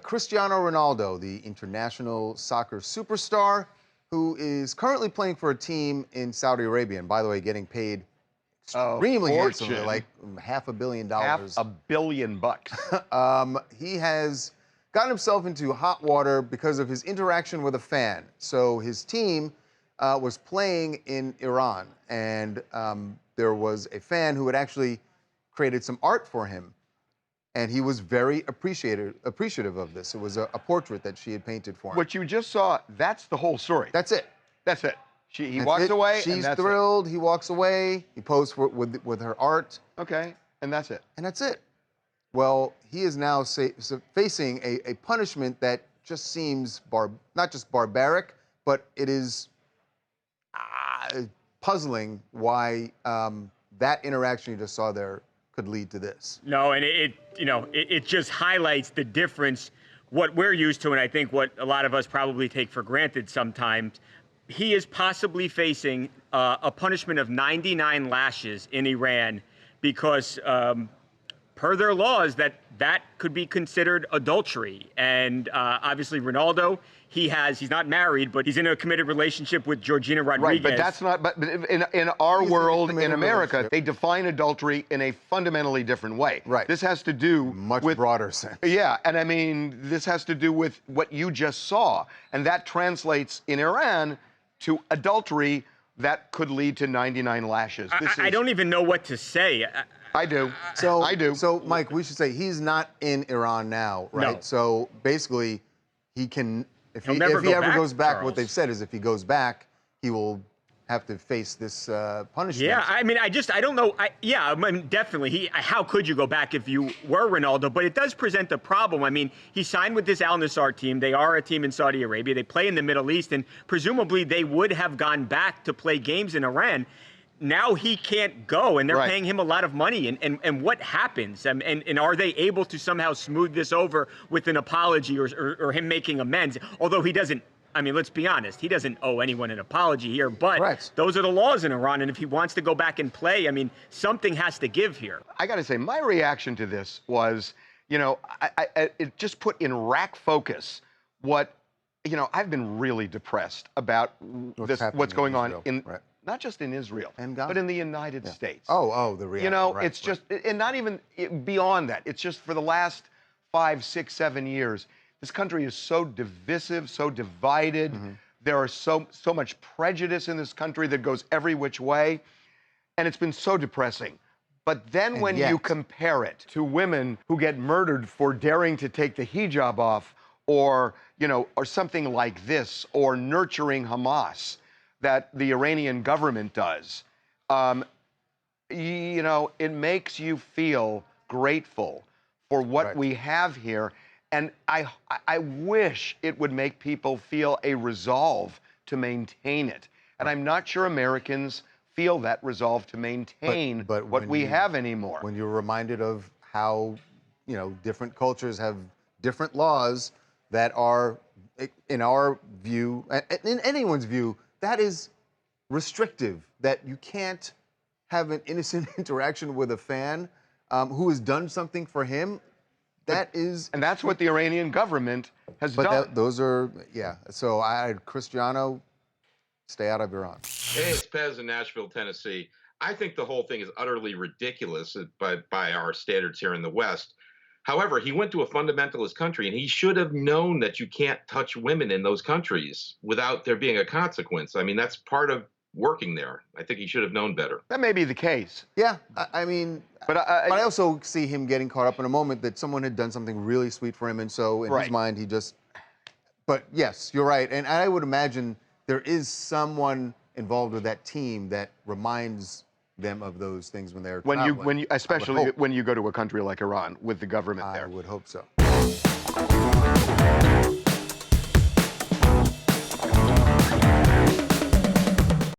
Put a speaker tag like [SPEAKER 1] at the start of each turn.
[SPEAKER 1] Cristiano Ronaldo, the international soccer superstar, who is currently playing for a team in Saudi Arabia, and by the way, getting paid extremely handsomely, like $500 million.
[SPEAKER 2] $500 million.
[SPEAKER 1] He has gotten himself into hot water because of his interaction with a fan. So his team was playing in Iran, and there was a fan who had actually created some art for him. And he was very appreciative of this. It was a portrait that she had painted for him.
[SPEAKER 2] What you just saw, that's the whole story.
[SPEAKER 1] That's it.
[SPEAKER 2] That's it. He walks away.
[SPEAKER 1] She's thrilled. He walks away. He poses with her art.
[SPEAKER 2] Okay, and that's it.
[SPEAKER 1] And that's it. Well, he is now facing a punishment that just seems not just barbaric, but it is puzzling why that interaction you just saw there could lead to this.
[SPEAKER 3] No, and it just highlights the difference, what we're used to, and I think what a lot of us probably take for granted sometimes. He is possibly facing a punishment of 99 lashes in Iran because, per their laws, that could be considered adultery. And obviously, Ronaldo, he's not married, but he's in a committed relationship with Georgina Rodriguez.
[SPEAKER 2] Right, but that's not. But in our world, in America, they define adultery in a fundamentally different way.
[SPEAKER 1] Right.
[SPEAKER 2] This has to do
[SPEAKER 1] much
[SPEAKER 2] with
[SPEAKER 1] broader sense.
[SPEAKER 2] Yeah, and I mean, this has to do with what you just saw, and that translates in Iran to adultery that could lead to 99 lashes.
[SPEAKER 3] I don't even know what to say.
[SPEAKER 2] I do.
[SPEAKER 1] I do. So, Mike, we should say he's not in Iran now, right?
[SPEAKER 3] No.
[SPEAKER 1] So basically, he can, if he
[SPEAKER 3] ever
[SPEAKER 1] goes back,
[SPEAKER 3] Charles.
[SPEAKER 1] what they've said is if he goes back, he will have to face this punishment.
[SPEAKER 3] Yeah, I mean, I don't know. I mean, definitely. How could you go back if you were Ronaldo? But it does present a problem. I mean, he signed with this Al Nassr team. They are a team in Saudi Arabia. They play in the Middle East, and presumably they would have gone back to play games in Iran. Now he can't go, and they're paying him a lot of money. And what happens? And are they able to somehow smooth this over with an apology or him making amends? Although he doesn't. I mean, let's be honest. He doesn't owe anyone an apology here, but those are the laws in Iran. And if he wants to go back and play, I mean, something has to give here. I
[SPEAKER 2] got to say, my reaction to this was, it just put in rack focus what, I've been really depressed about what's going on in not just in Israel, but in the United States.
[SPEAKER 1] The reality.
[SPEAKER 2] It's just, and not even beyond that. It's just for the last 5, 6, 7 years, this country is so divisive, so divided. There are so much prejudice in this country that goes every which way, and it's been so depressing. But then when you compare it to women who get murdered for daring to take the hijab off, or something like this, or nurturing Hamas that the Iranian government does, it makes you feel grateful for what we have here. And I wish it would make people feel a resolve to maintain it. And I'm not sure Americans feel that resolve to maintain what we have anymore.
[SPEAKER 1] When you're reminded of how, different cultures have different laws that are, in our view, in anyone's view, that is restrictive, that you can't have an innocent interaction with a fan who has done something for him. And
[SPEAKER 2] that's what the Iranian government has done.
[SPEAKER 1] Those are, So Cristiano, stay out of Iran.
[SPEAKER 4] Hey, it's Pez in Nashville, Tennessee. I think the whole thing is utterly ridiculous by our standards here in the West. However, he went to a fundamentalist country, and he should have known that you can't touch women in those countries without there being a consequence. I mean, that's part of working there. I think he should have known better.
[SPEAKER 2] That may be the case.
[SPEAKER 1] Yeah, I mean, but I also see him getting caught up in a moment that someone had done something really sweet for him, and so in his mind he just. But yes, you're right, and I would imagine there is someone involved with that team that reminds them of those things when they're traveling.
[SPEAKER 2] Especially when you go to a country like Iran with the government there.
[SPEAKER 1] I would hope so.